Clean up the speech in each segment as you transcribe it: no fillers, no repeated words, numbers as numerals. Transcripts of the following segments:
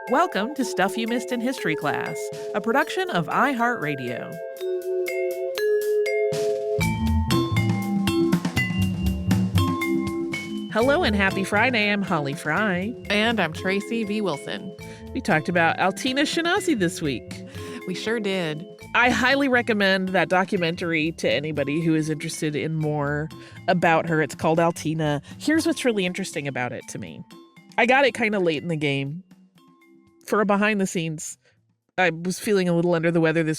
Welcome to Stuff You Missed in History Class, a production of iHeartRadio. Hello and happy Friday. I'm Holly Fry. And I'm Tracy V. Wilson. We talked about Altina Schinasi this week. We sure did. I highly recommend that documentary to anybody who is interested in more about her. It's called Altina. Here's what's really interesting about it to me. I got it kind of late in the game. For a behind the scenes, I was feeling a little under the weather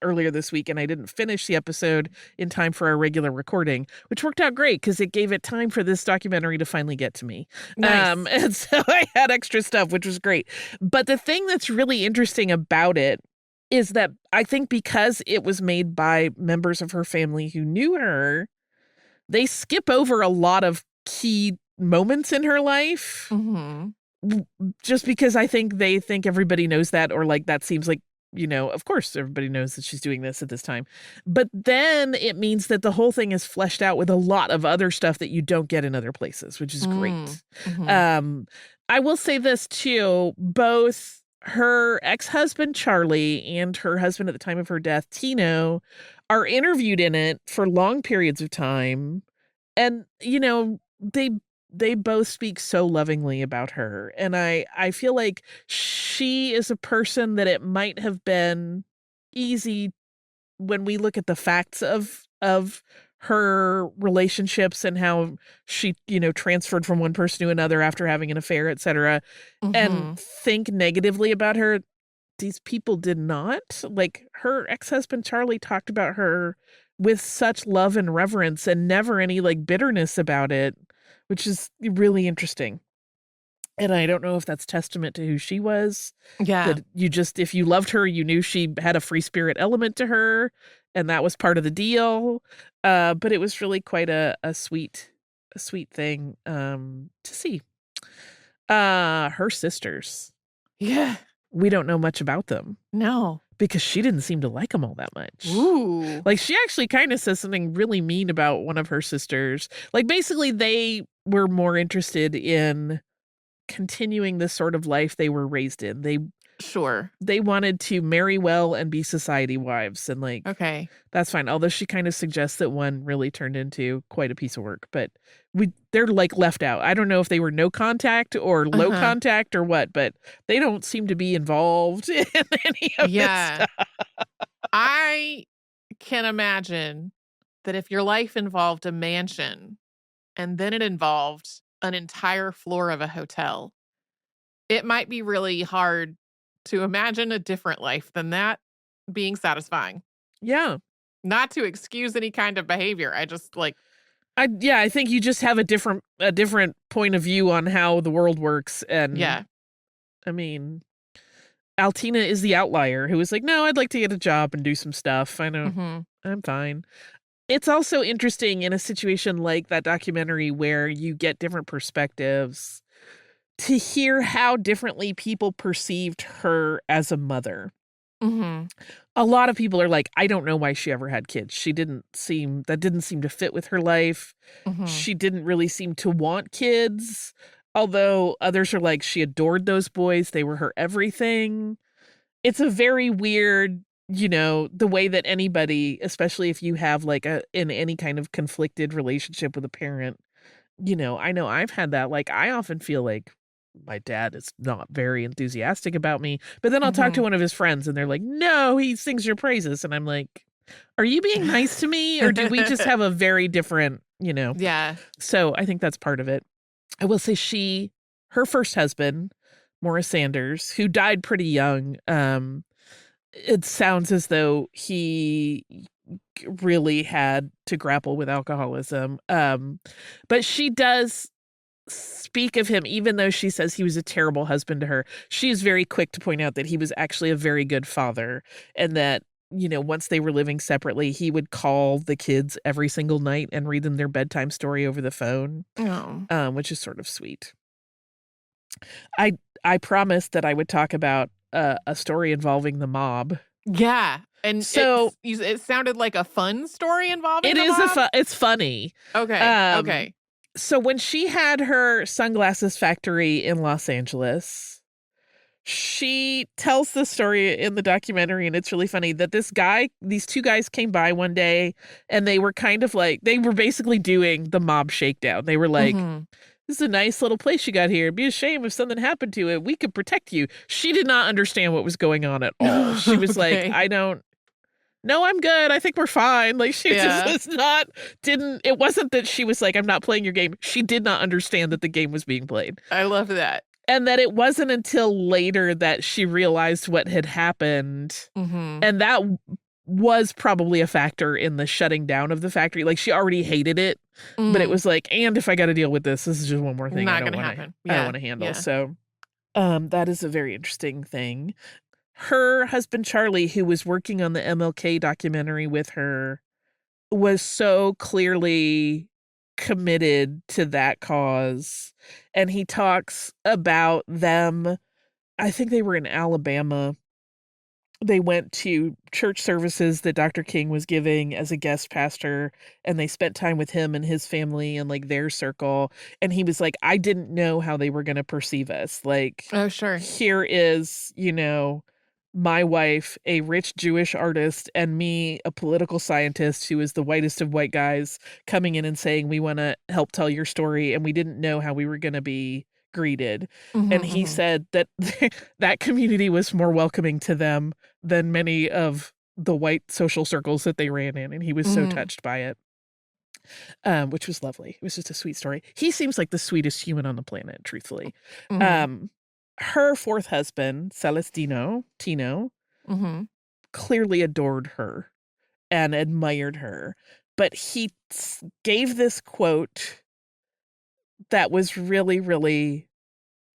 earlier this week, and I didn't finish the episode in time for our regular recording, which worked out great because it gave it time for this documentary to finally get to me. Nice. And so I had extra stuff, which was great. But the thing that's really interesting about it is that I think because it was made by members of her family who knew her, they skip over a lot of key moments in her life. Mm-hmm. Just because I think they think everybody knows that, or like that seems like, of course everybody knows that she's doing this at this time. But then it means that the whole thing is fleshed out with a lot of other stuff that you don't get in other places, which is great. Mm-hmm. I will say this too, both her ex-husband Charlie and her husband at the time of her death, Tino, are interviewed in it for long periods of time. And, they both speak so lovingly about her. And I feel like she is a person that it might have been easy when we look at the facts of her relationships and how she, transferred from one person to another after having an affair, et cetera, and think negatively about her. These people did not. Like, her ex-husband Charlie talked about her with such love and reverence and never any bitterness about it, which is really interesting. And I don't know if that's testament to who she was. Yeah. That if you loved her, you knew she had a free spirit element to her, and that was part of the deal. But it was really quite a sweet thing to see. Her sisters. Yeah. We don't know much about them. No. Because she didn't seem to like them all that much. Ooh. Like, she actually kind of says something really mean about one of her sisters. Like, basically, they were more interested in continuing the sort of life they were raised in. They wanted to marry well and be society wives. And, okay, that's fine. Although she kind of suggests that one really turned into quite a piece of work. But they're, left out. I don't know if they were no contact or low contact or what, but they don't seem to be involved in any of this stuff. I can imagine that if your life involved a mansion and then it involved an entire floor of a hotel, it might be really hard to imagine a different life than that being satisfying. Yeah. Not to excuse any kind of behavior. I just I think you just have a different point of view on how the world works. And yeah. I mean, Altina is the outlier who was like, no, I'd like to get a job and do some stuff. I know. I'm fine. It's also interesting in a situation like that documentary where you get different perspectives to hear how differently people perceived her as a mother. A lot of people are like, I don't know why she ever had kids. That didn't seem to fit with her life. She didn't really seem to want kids. Although others are like, she adored those boys. They were her everything. It's a very weird, the way that anybody, especially if you have in any kind of conflicted relationship with a parent, I know I've had that. I often feel like my dad is not very enthusiastic about me, but then I'll talk to one of his friends and they're like, no, he sings your praises. And I'm like, are you being nice to me? Or did we just have a very different, Yeah. So I think that's part of it. I will say her first husband, Morris Sanders, who died pretty young, it sounds as though he really had to grapple with alcoholism. But she does speak of him, even though she says he was a terrible husband to her. She is very quick to point out that he was actually a very good father, and that, once they were living separately, he would call the kids every single night and read them their bedtime story over the phone, which is sort of sweet. I promised that I would talk about a story involving the mob. Yeah. And so it sounded like a fun story involving the mob? It's funny. Okay. Okay. So when she had her sunglasses factory in Los Angeles, she tells the story in the documentary, and it's really funny that these two guys came by one day, and they were kind of like, they were basically doing the mob shakedown. They were like, this is a nice little place you got here. It'd be a shame if something happened to it. We could protect you. She did not understand what was going on at all. She was like, Okay. no, I'm good. I think we're fine. Like, she just Yeah. was not, didn't, it wasn't that she was like, I'm not playing your game. She did not understand that the game was being played. I love that. And that it wasn't until later that she realized what had happened. And that was probably a factor in the shutting down of the factory. Like, she already hated it, but it was like, and if I got to deal with this is just one more thing Not I don't gonna want happen. to, I don't want to handle. So, that is a very interesting thing. Her husband, Charlie, who was working on the MLK documentary with her, was so clearly committed to that cause. And he talks about them. I think they were in Alabama. They went to church services that Dr. King was giving as a guest pastor, and they spent time with him and his family and like their circle. And he was like, I didn't know how they were going to perceive us. Like, oh, sure. Here is, my wife, a rich Jewish artist, and me, a political scientist who is the whitest of white guys, coming in and saying, we want to help tell your story. And we didn't know how we were going to be greeted. And he said that that community was more welcoming to them than many of the white social circles that they ran in. And he was so touched by it, which was lovely. It was just a sweet story. He seems like the sweetest human on the planet, truthfully. Her fourth husband, Celestino, Tino, clearly adored her and admired her. But he gave this quote that was really, really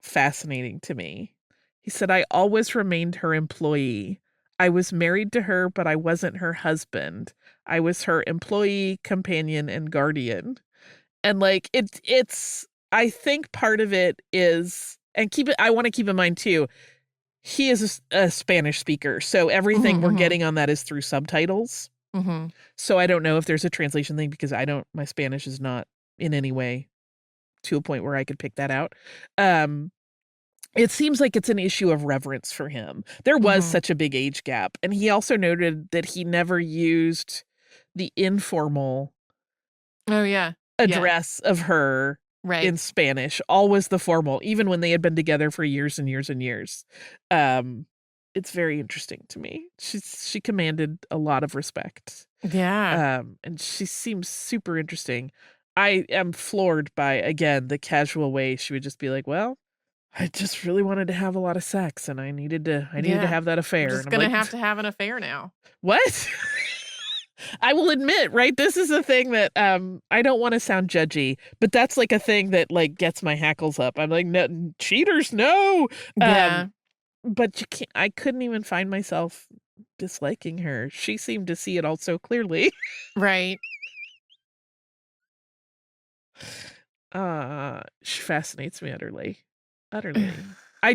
fascinating to me. He said, I always remained her employee. I was married to her, but I wasn't her husband. I was her employee, companion, and guardian. And like, it's, I think part of it is, and I want to keep in mind too, he is a Spanish speaker. So everything we're getting on that is through subtitles. So I don't know if there's a translation thing because my Spanish is not in any way to a point where I could pick that out. It seems like it's an issue of reverence for him. There was such a big age gap. And he also noted that he never used the informal address of her in Spanish, always the formal, even when they had been together for years and years and years. It's very interesting to me. She commanded a lot of respect. Yeah. And she seems super interesting. I am floored by, again, the casual way she would just be like, well, I just really wanted to have a lot of sex and I needed to have that affair. Just and gonna I'm like, have to have an affair now. What? I will admit, right? This is a thing that I don't want to sound judgy, but that's like a thing that like gets my hackles up. I'm like, no, cheaters, no. Yeah. But you can't, I couldn't even find myself disliking her. She seemed to see it all so clearly. Right. She fascinates me utterly. Utterly. I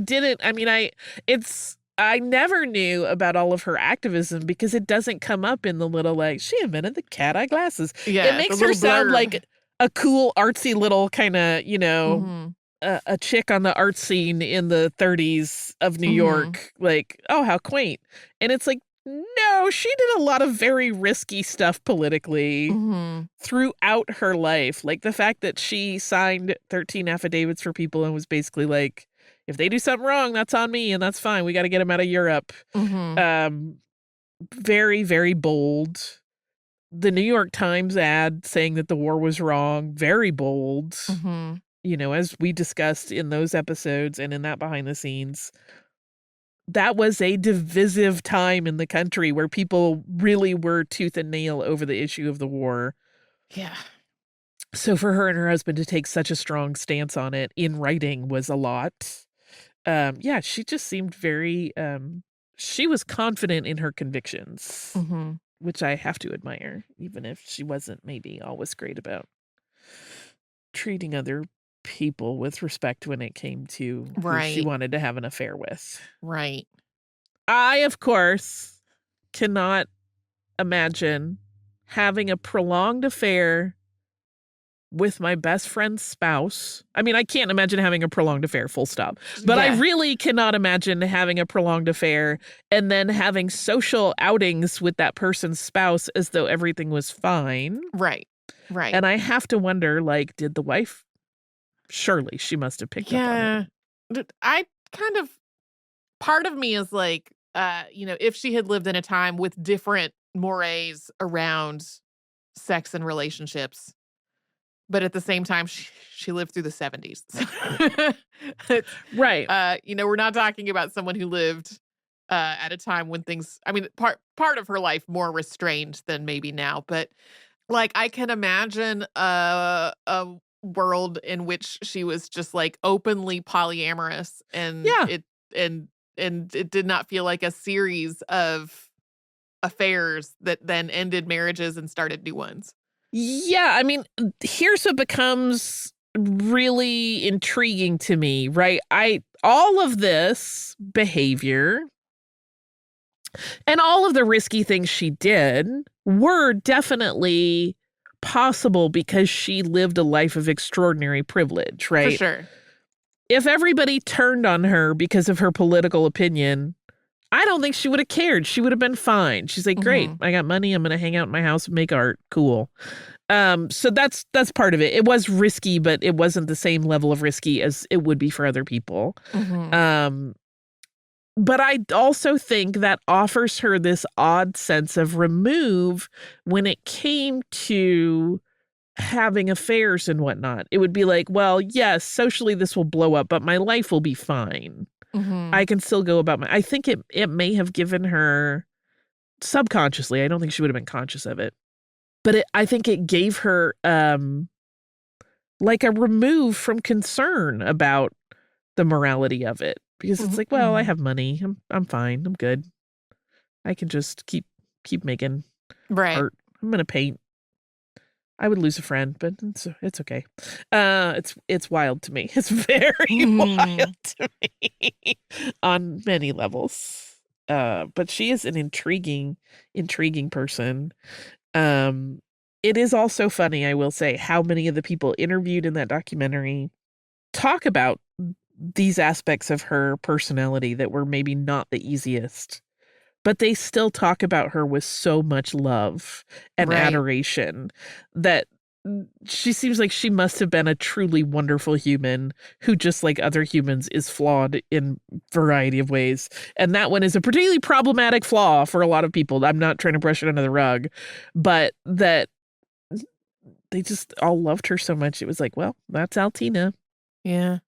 never knew about all of her activism because it doesn't come up in the little, like, she invented the cat eye glasses. Yeah. It makes her sound like a cool, artsy little kind of, a chick on the art scene in the 30s of New York. Like, oh, how quaint. And it's like, no, she did a lot of very risky stuff politically throughout her life. Like the fact that she signed 13 affidavits for people and was basically like, if they do something wrong, that's on me and that's fine. We got to get them out of Europe. Very, very bold. The New York Times ad saying that the war was wrong, very bold. As we discussed in those episodes and in that behind the scenes. That was a divisive time in the country where people really were tooth and nail over the issue of the war. Yeah. So for her and her husband to take such a strong stance on it in writing was a lot. She just seemed very, she was confident in her convictions, which I have to admire, even if she wasn't maybe always great about treating other people with respect when it came to who she wanted to have an affair with. Right. I, of course, cannot imagine having a prolonged affair with my best friend's spouse. I mean, I can't imagine having a prolonged affair, full stop. But I Yeah. really cannot imagine having a prolonged affair and then having social outings with that person's spouse as though everything was fine. Right. Right. And I have to wonder, like, did the wife? Surely she must have picked up on it. I kind of, part of me is like, if she had lived in a time with different mores around sex and relationships, but at the same time, she lived through the 70s. Right. We're not talking about someone who lived at a time when things, I mean, part of her life more restrained than maybe now, but like I can imagine a world in which she was just like openly polyamorous and Yeah. it did not feel like a series of affairs that then ended marriages and started new ones. Yeah, I mean, here's what becomes really intriguing to me, right? All of this behavior and all of the risky things she did were definitely possible because she lived a life of extraordinary privilege, right? For sure. If everybody turned on her because of her political opinion, I don't think she would have cared. She would have been fine. She's like, great, I got money. I'm going to hang out in my house and make art. Cool. So that's part of it. It was risky, but it wasn't the same level of risky as it would be for other people. But I also think that offers her this odd sense of remove when it came to having affairs and whatnot. It would be like, well, yes, socially this will blow up, but my life will be fine. I can still go about I think it may have given her subconsciously. I don't think she would have been conscious of it. But I think it gave her like a remove from concern about the morality of it. Because it's like, well, I have money. I'm fine. I'm good. I can just keep making art. I'm gonna paint. I would lose a friend, but it's okay. It's wild to me. It's very wild to me on many levels. But she is an intriguing person. It is also funny, I will say, how many of the people interviewed in that documentary talk about these aspects of her personality that were maybe not the easiest, but they still talk about her with so much love and adoration that she seems like she must have been a truly wonderful human who, just like other humans, is flawed in a variety of ways. And that one is a particularly problematic flaw for a lot of people. I'm not trying to brush it under the rug, but that they just all loved her so much. It was like, well, that's Altina. Yeah.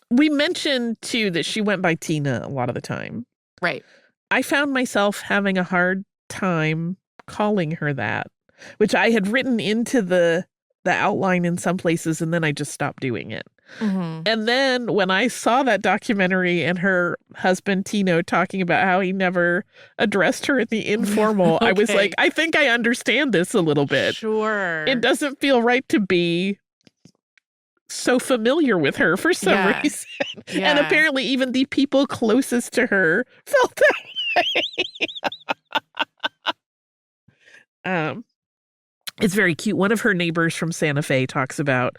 We mentioned too that she went by Tina a lot of the time. Right. I found myself having a hard time calling her that, which I had written into the outline in some places, and then I just stopped doing it. And then when I saw that documentary and her husband Tino talking about how he never addressed her in the informal, I was like, I think I understand this a little bit. Sure. It doesn't feel right to be so familiar with her for some reason. And apparently even the people closest to her felt that way. It's very cute. One of her neighbors from Santa Fe talks about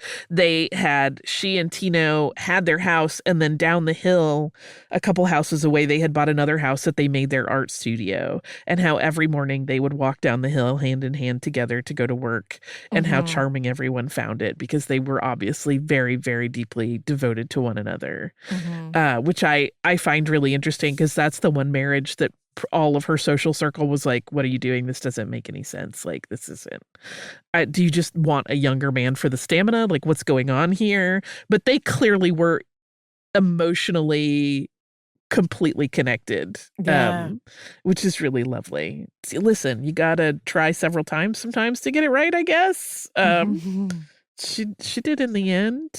she and Tino had their house, and then down the hill, a couple houses away, they had bought another house that they made their art studio, and how every morning they would walk down the hill hand in hand together to go to work, and how charming everyone found it because they were obviously very, very deeply devoted to one another, which I find really interesting because that's the one marriage that all of her social circle was like, what are you doing? This doesn't make any sense. Like, this isn't. Do you just want a younger man for the stamina? Like, what's going on here? But they clearly were emotionally completely connected, which is really lovely. See, listen, you gotta try several times sometimes to get it right, I guess. She did in the end.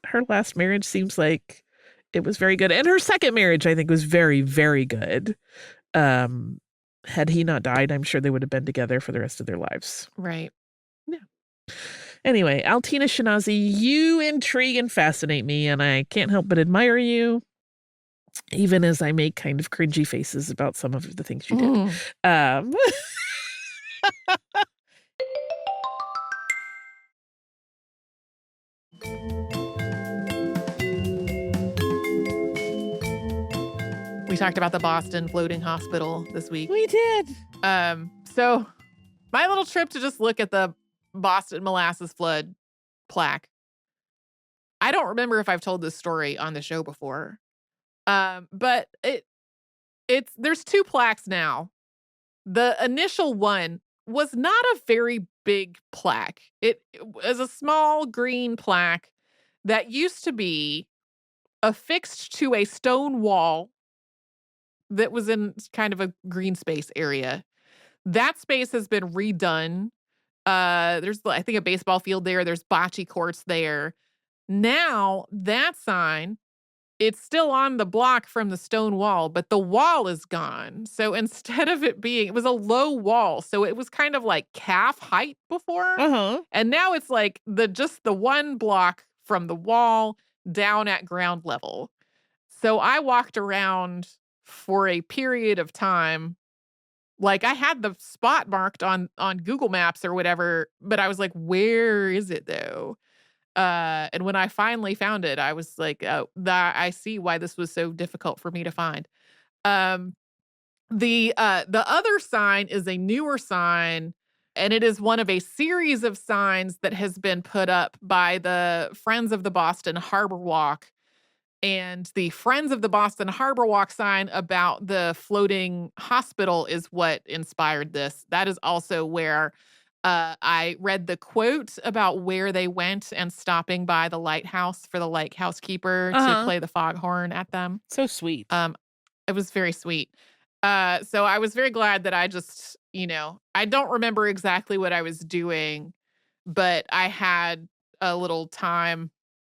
Her last marriage seems like it was very good. And her second marriage, I think, was very, very good. Had he not died, I'm sure they would have been together for the rest of their lives. Right. Yeah. Anyway, Altina Schinasi, you intrigue and fascinate me, and I can't help but admire you, even as I make kind of cringy faces about some of the things you did. We talked about the Boston Floating Hospital this week. We did. So my little trip to just look at the Boston molasses flood plaque. I don't remember if I've told this story on the show before. But there's 2 plaques now. The initial one was not a very big plaque. It was a small green plaque that used to be affixed to a stone wall that was in kind of a green space area. That space has been redone. There's, I think, a baseball field there. There's bocce courts there. Now, that sign, it's still on the block from the stone wall, but the wall is gone. So instead of it was a low wall. So it was kind of like calf height before. Uh-huh. And now it's like just the one block from the wall down at ground level. So I walked around for a period of time. Like, I had the spot marked on Google Maps or whatever, but I was like, where is it though? And when I finally found it, I was like, oh, I see why this was so difficult for me to find. The other sign is a newer sign, and it is one of a series of signs that has been put up by the Friends of the Boston Harbor Walk. And the Friends of the Boston Harbor Walk sign about the floating hospital is what inspired this. That is also where I read the quote about where they went and stopping by the lighthouse for the lighthouse keeper to play the foghorn at them. So sweet. It was very sweet. So I was very glad that I just, I don't remember exactly what I was doing, but I had a little time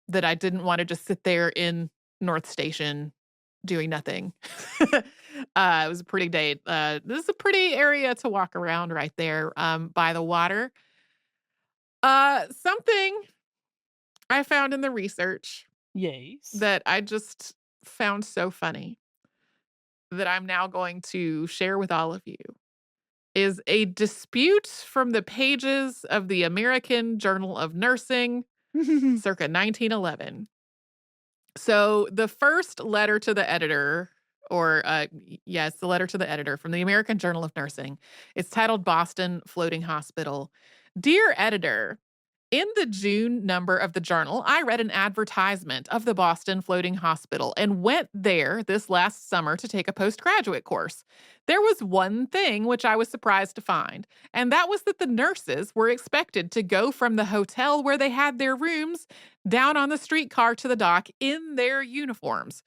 that I didn't want to just sit there in North Station doing nothing. It was a pretty day. This is a pretty area to walk around right there by the water. Something I found in the research that I just found so funny that I'm now going to share with all of you is a dispute from the pages of the American Journal of Nursing circa 1911. So the first letter to the editor, the letter to the editor from the American Journal of Nursing, it's titled Boston Floating Hospital. Dear editor, in the June number of the journal, I read an advertisement of the Boston Floating Hospital and went there this last summer to take a postgraduate course. There was one thing which I was surprised to find, and that was that the nurses were expected to go from the hotel where they had their rooms down on the streetcar to the dock in their uniforms.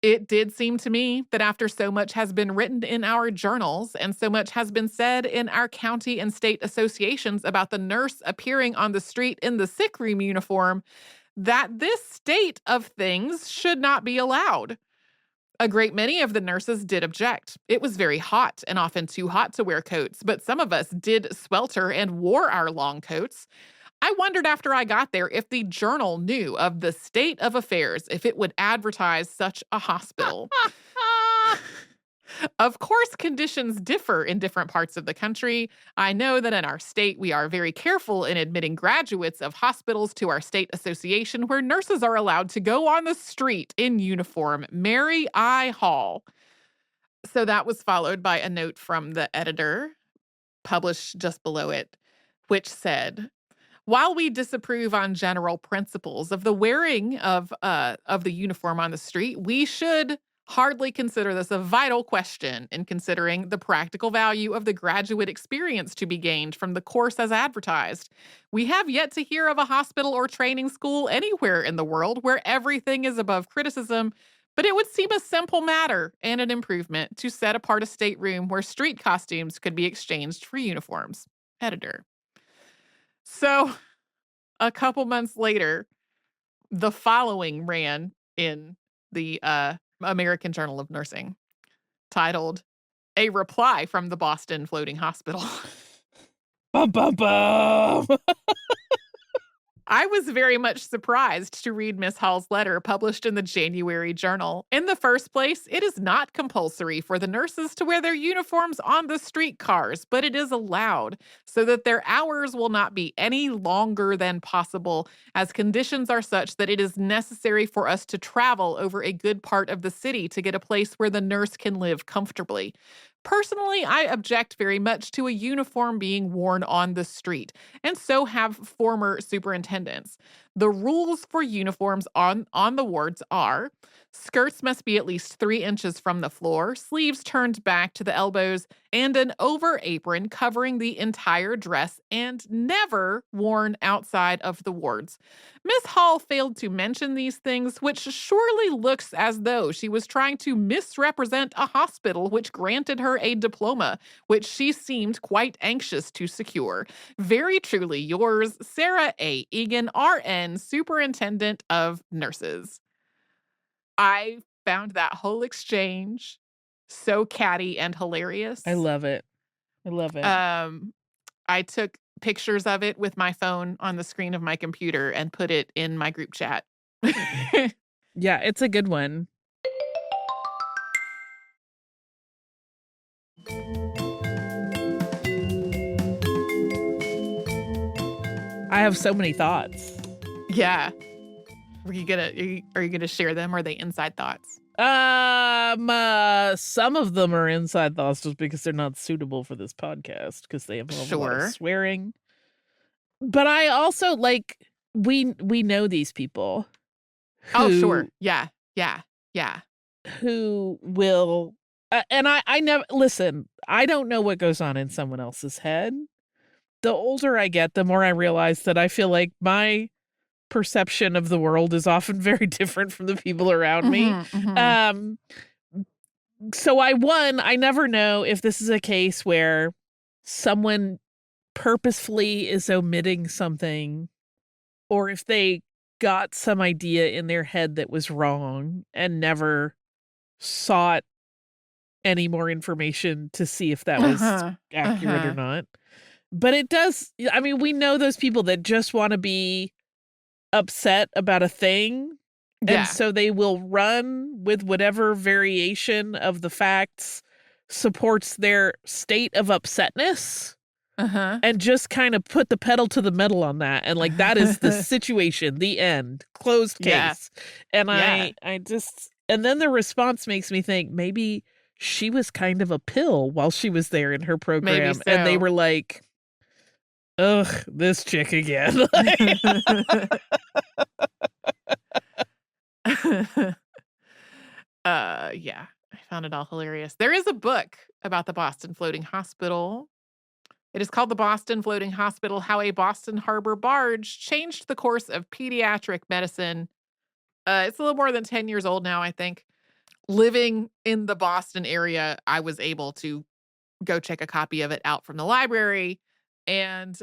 It did seem to me that after so much has been written in our journals and so much has been said in our county and state associations about the nurse appearing on the street in the sick room uniform, that this state of things should not be allowed. A great many of the nurses did object. It was very hot and often too hot to wear coats, but some of us did swelter and wore our long coats. I wondered after I got there if the journal knew of the state of affairs, if it would advertise such a hospital. Of course, conditions differ in different parts of the country. I know that in our state, we are very careful in admitting graduates of hospitals to our state association where nurses are allowed to go on the street in uniform. Mary I. Hall. So that was followed by a note from the editor, published just below it, which said, while we disapprove on general principles of the wearing of the uniform on the street, we should hardly consider this a vital question in considering the practical value of the graduate experience to be gained from the course as advertised. We have yet to hear of a hospital or training school anywhere in the world where everything is above criticism, but it would seem a simple matter and an improvement to set apart a stateroom where street costumes could be exchanged for uniforms. Editor. So, a couple months later, the following ran in the American Journal of Nursing, titled, A Reply from the Boston Floating Hospital. Bum, bum, bum. I was very much surprised to read Miss Hall's letter published in the January Journal. In the first place, it is not compulsory for the nurses to wear their uniforms on the streetcars, but it is allowed so that their hours will not be any longer than possible, as conditions are such that it is necessary for us to travel over a good part of the city to get a place where the nurse can live comfortably. Personally, I object very much to a uniform being worn on the street, and so have former superintendents. The rules for uniforms on the wards are: skirts must be at least 3 inches from the floor, sleeves turned back to the elbows, and an over apron covering the entire dress, and never worn outside of the wards. Miss Hall failed to mention these things, which surely looks as though she was trying to misrepresent a hospital which granted her a diploma, which she seemed quite anxious to secure. Very truly yours, Sarah A. Egan, RN, Superintendent of Nurses. I found that whole exchange so catty and hilarious. I love it. I love it. I took pictures of it with my phone on the screen of my computer and put it in my group chat. Yeah, it's a good one. I have so many thoughts. Yeah. Are you gonna share them? Or are they inside thoughts? Some of them are inside thoughts just because they're not suitable for this podcast because they involve a lot of swearing. But I also we know these people. Oh, sure. Yeah. Who will, and I never listen. I don't know what goes on in someone else's head. The older I get, the more I realize that I feel like my perception of the world is often very different from the people around me. So I never know if this is a case where someone purposefully is omitting something, or if they got some idea in their head that was wrong and never sought any more information to see if that was accurate or not. But it does, I mean, we know those people that just want to be upset about a thing. Yeah. And so they will run with whatever variation of the facts supports their state of upsetness. And just kind of put the pedal to the metal on that. And that is the situation, the end, closed case. And I just, and then the response makes me think maybe she was kind of a pill while she was there in her program. Maybe so. And they were like, ugh, this chick again. Yeah, I found it all hilarious. There is a book about the Boston Floating Hospital. It is called The Boston Floating Hospital: How a Boston Harbor Barge Changed the Course of Pediatric Medicine. It's a little more than 10 years old now, I think. Living in the Boston area, I was able to go check a copy of it out from the library. And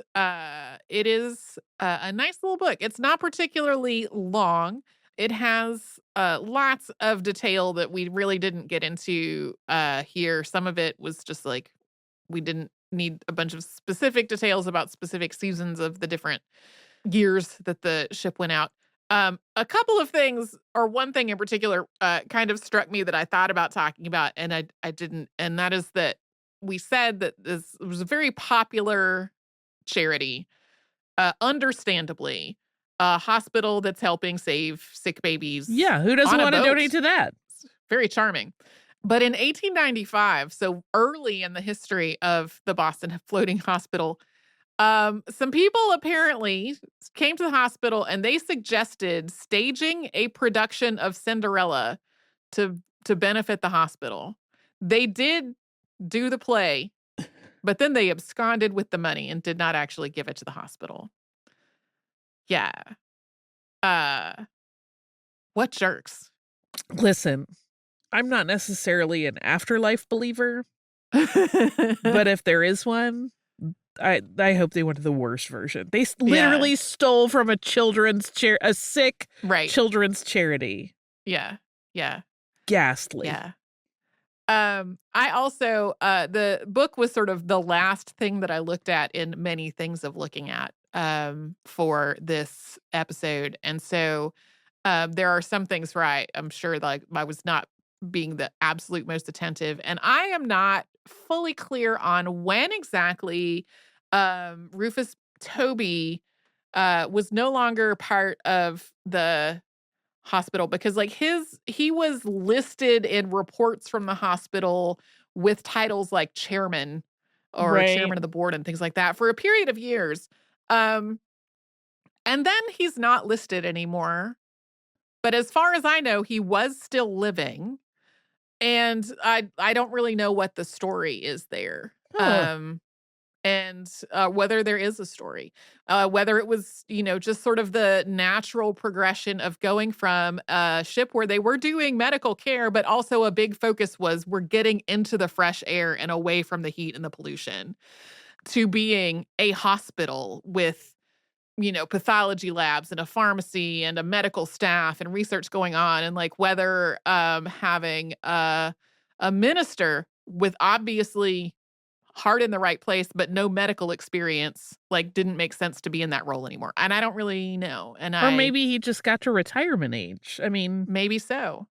it is a nice little book. It's not particularly long. It has lots of detail that we really didn't get into here. Some of it was just we didn't need a bunch of specific details about specific seasons of the different years that the ship went out. A couple of things, or one thing in particular, kind of struck me that I thought about talking about, and I didn't. And that is that we said that this was a very popular charity, understandably, a hospital that's helping save sick babies. Yeah, who doesn't want to donate to that? It's very charming. But in 1895, so early in the history of the Boston Floating Hospital, some people apparently came to the hospital and they suggested staging a production of Cinderella to benefit the hospital. They did do the play, but then they absconded with the money and did not actually give it to the hospital. Yeah. What jerks? Listen, I'm not necessarily an afterlife believer, but if there is one, I hope they went to the worst version. They literally stole from a sick children's charity. Yeah. Ghastly. Yeah. I also, the book was sort of the last thing that I looked at in many things of looking at. for this episode. And so there are some things where I'm sure like I was not being the absolute most attentive. And I am not fully clear on when exactly Rufus Toby was no longer part of the hospital, because like he was listed in reports from the hospital with titles like chairman or Right. chairman of the board and things like that for a period of years. And then he's not listed anymore. But as far as I know, he was still living. And I don't really know what the story is there. Huh. And whether there is a story, whether it was, just sort of the natural progression of going from a ship where they were doing medical care, but also a big focus was we're getting into the fresh air and away from the heat and the pollution, to being a hospital with, pathology labs and a pharmacy and a medical staff and research going on. And like whether having a minister with obviously heart in the right place, but no medical experience, like didn't make sense to be in that role anymore. And I don't really know. And Or maybe he just got to retirement age. I mean, maybe so.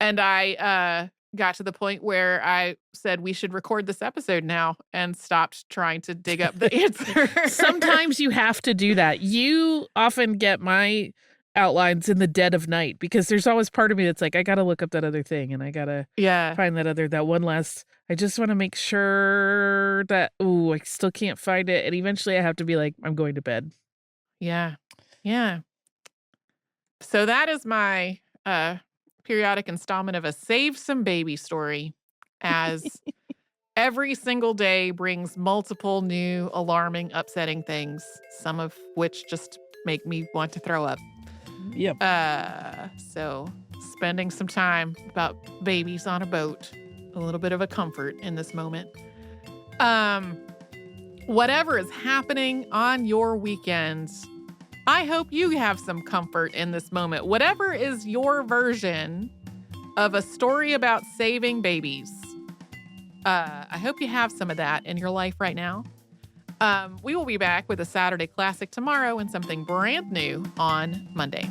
And I got to the point where I said we should record this episode now and stopped trying to dig up the answer. sometimes you have to do that. You often get my outlines in the dead of night because there's always part of me that's like, I got to look up that other thing and I got to find that one last. I just want to make sure that, I still can't find it. And eventually I have to be like, I'm going to bed. Yeah. Yeah. So that is my periodic installment of a Save Some Baby story, as every single day brings multiple new alarming, upsetting things, some of which just make me want to throw up. Yep. So spending some time about babies on a boat, a little bit of a comfort in this moment. Whatever is happening on your weekends, I hope you have some comfort in this moment. Whatever is your version of a story about saving babies, I hope you have some of that in your life right now. We will be back with a Saturday Classic tomorrow and something brand new on Monday.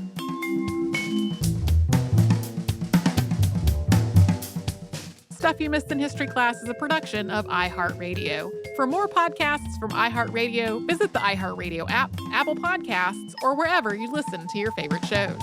Stuff You Missed in History Class is a production of iHeartRadio. For more podcasts from iHeartRadio, visit the iHeartRadio app, Apple Podcasts, or wherever you listen to your favorite shows.